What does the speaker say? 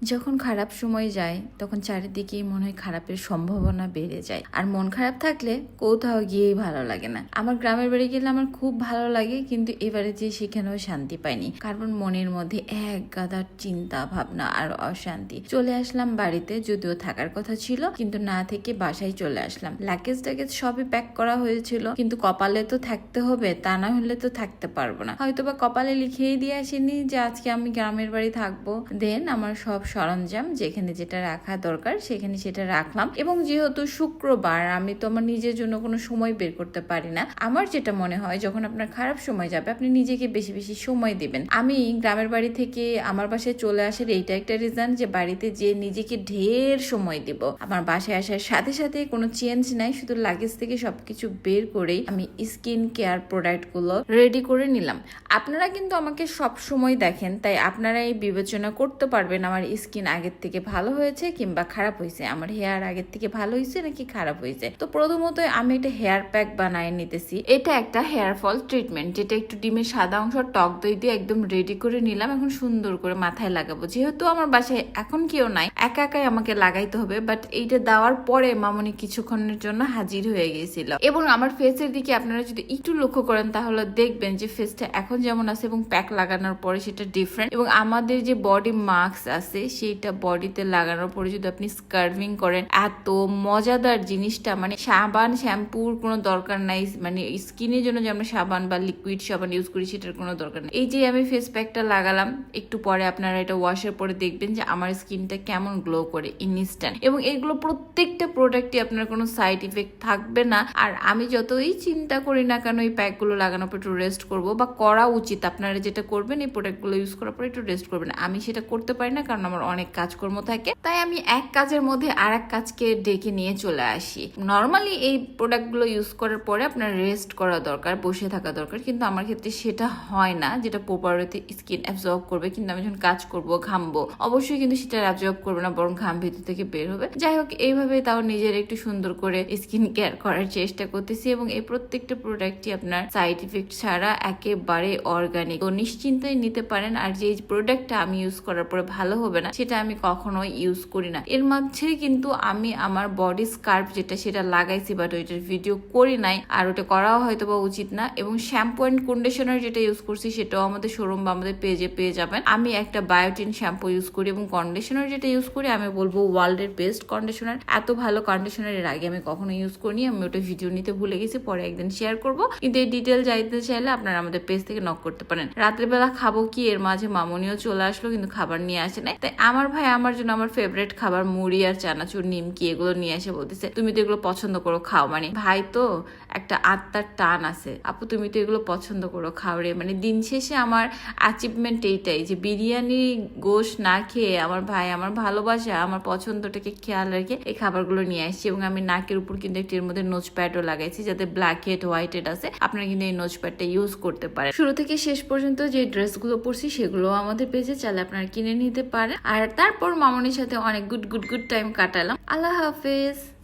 যখন খারাপ সময় যায় তখন চারিদিকেই মনে হয় খারাপের সম্ভাবনা বেড়ে যায়, আর মন খারাপ থাকলে কোথাও গিয়েই ভালো লাগে না। আমার গ্রামের বাড়ি গেলে আমার খুব ভালো লাগে, কিন্তু এবারে যে সেখানেও শান্তি পাইনি, কারণ মনের মধ্যে এক গাদার চিন্তা ভাবনা আর অশান্তি। চলে আসলাম বাড়িতে, যদিও থাকার কথা ছিল কিন্তু না থেকে বাসায় চলে আসলাম। লাগেজ টাগেজ সবই প্যাক করা হয়েছিল, কিন্তু কপালে তো থাকতে হবে, তা না হলে তো থাকতে পারবো না। হয়তোবা কপালে লিখেই দিয়ে আসেনি যে আজকে আমি গ্রামের বাড়ি থাকবো। দেন আমার সব সরঞ্জাম যেখানে যেটা রাখা দরকার সেখানে সেটা রাখলাম। এবং যেহেতু শুক্রবার, আমি তো আমার নিজের জন্য কোনো সময় বের করতে পারি না। আমার যেটা মনে হয়, যখন আপনার খারাপ সময় যাবে আপনি নিজেকে বেশি বেশি সময় দিবেন। আমি গ্রামের বাড়ি থেকে আমার বাসায় চলে আসার এইটা একটা রিজন, যে বাড়িতে যে নিজেকে ঢের সময় দিব। আমার বাসায় আসার সাথে সাথে কোনো চেঞ্জ নাই, শুধু লাগেজ থেকে সবকিছু বের করেই আমি স্কিন কেয়ার প্রোডাক্ট গুলো রেডি করে নিলাম। আপনারা কিন্তু আমাকে সব সময় দেখেন, তাই আপনারা এই বিবেচনা করতে পারবেন আমার স্কিন আগের থেকে ভালো হয়েছে কিংবা খারাপ হয়েছে, আমার হেয়ার আগের থেকে ভালো হয়েছে নাকি খারাপ হয়েছে। তো প্রথমত আমি একটা হেয়ার প্যাক বানায় নিতেছি। এটা একটা হেয়ার ফল ট্রিটমেন্ট, যেটা একটু ডিমের সাদা অংশ টক দই দিয়ে একদম রেডি করে নিলাম। এখন সুন্দর করে মাথায় লাগাবো, যেহেতু আমার বাসায় এখন কেউ নাই, একা একাই আমাকে লাগাইতে হবে। বাট এইটা দেওয়ার পরে মামনি কিছুক্ষণের জন্য হাজির হয়ে গেছিল। এবং আমার ফেসের দিকে আপনারা যদি একটু লক্ষ্য করেন তাহলে দেখবেন যে ফেসটা এখন যেমন আছে এবং প্যাক লাগানোর পরে সেটা ডিফারেন্ট। এবং আমাদের যে বডি মাস্ক আছে সেইটা বডিতে লাগানোর পরে যদি আপনি স্কার্ভিং করেন, এত মজাদার জিনিসটা, মানে সাবান শ্যাম্পুর কোনো দরকার নাই, মানে স্কিনের জন্য যে আমরা সাবান বা লিকুইড সাবান ইউজ করি সেটার কোনো দরকার নেই। এই যে আমি ফেস প্যাকটা লাগালাম, একটু পরে আপনারা এটা ওয়াশের পরে দেখবেন যে আমার স্কিনটা কেমন গ্লো করে ইনস্ট্যান্ট। এবং এগুলো প্রত্যেকটা প্রোডাক্টই আপনার কোনো সাইড ইফেক্ট থাকবে না। আর আমি যতই চিন্তা করি না কেন এই প্যাকগুলো লাগানোর পর একটু রেস্ট করবো, বা করা উচিত, আপনারা যেটা করবেন এই প্রোডাক্টগুলো ইউজ করার পর একটু রেস্ট করবেন। আমি সেটা করতে পারি না, কারণ আমার অনেক কাজকর্ম থাকে, তাই আমি এক কাজের মধ্যে আর এক কাজকে ডেকে নিয়ে চলে আসি। নর্মালি এই প্রোডাক্টগুলো ইউজ করার পরে আপনার রেস্ট করা দরকার, বসে থাকা দরকার, কিন্তু আমার ক্ষেত্রে সেটা হয় না, যেটা প্রপারলি স্কিন অ্যাবজর্ব করবে। কিন্তু আমি যখন কাজ করবো, ঘামবো, অবশ্যই কিন্তু সেটা অ্যাবজর্ব করবে না, বরং ঘাম ভিতর থেকে বের হবে। যাই হোক, এইভাবে তাও নিজের একটু সুন্দর করে স্কিন কেয়ার করার চেষ্টা করতেছি। এবং এই প্রত্যেকটা প্রোডাক্টই আপনার সাইড ইফেক্ট ছাড়া একেবারে অর্গানিক, তো নিশ্চিন্তায় নিতে পারেন। আর যে প্রোডাক্টটা আমি ইউজ করার পরে ভালো হবে না সেটা আমি কখনোই ইউজ করি না। এর মাঝে কিন্তু আমি আমার বডি স্কার্ফ যেটা সেটা লাগাইছি, বাট ওইটার ভিডিও করি নাই, আর ওটা করাও হয়তো বা উচিত না। এবং শ্যাম্পু অ্যান্ড কন্ডিশনার যেটা ইউজ করছি সেটাও আমাদের শোরুম বা আমাদের পেজে পেয়ে যাবেন। আমি একটা বায়োটিন শ্যাম্পু ইউজ করি, এবং কন্ডিশনার যেটা ইউজ করি আমি বলবো ওয়ার্ল্ডের বেস্ট কন্ডিশনার। এত ভালো কন্ডিশনার এর আগে আমি কখনো ইউজ করিনি, আমি ওটা ভিডিও নিতে ভুলে গেছি, পরে একদিন শেয়ার করবো। কিন্তু এই ডিটেল যাইতে চাইলে আপনারা আমাদের পেজ থেকে নক করতে পারেন। রাত্রেবেলা খাবো কি, এর মাঝে মামনিও চলে আসলো, কিন্তু খাবার নিয়ে আসে নাই। তাই আমার ভাই আমার জন্য আমার ফেভারিট খাবার মুড়ি আর চানাচুর নিমকি এগুলো নিয়ে এসে বলতেছে তুমি তো এগুলো পছন্দ করো, খাও। মানে ভাই তো একটা আত্মার টান আছে, আপু তুমি তো এগুলো পছন্দ করো, খাও রে। মানে দিন শেষে আমার অ্যাচিভমেন্ট এইটাই, যে বিরিয়ানি গোশ না খেয়ে আমার ভাই আমার ভালোবাসা, আমার পছন্দটাকে খেয়াল রেখে এই খাবারগুলো নিয়ে আসছি। এবং আমি নাকের উপর কিন্তু একটি এর মধ্যে নোজ প্যাডও লাগাইছি, যাতে ব্ল্যাক হেড হোয়াইট হেড আছে, আপনারা কিন্তু এই নোজ প্যাডটা ইউজ করতে পারেন। শুরু থেকে শেষ পর্যন্ত যে ড্রেসগুলো পরছি সেগুলো আমাদের পেজে চাইলে আপনারা কিনে নিতে পারেন। আর তারপর মামনির সাথে অনেক গুড টাইম কাটালাম। আল্লাহ হাফেজ।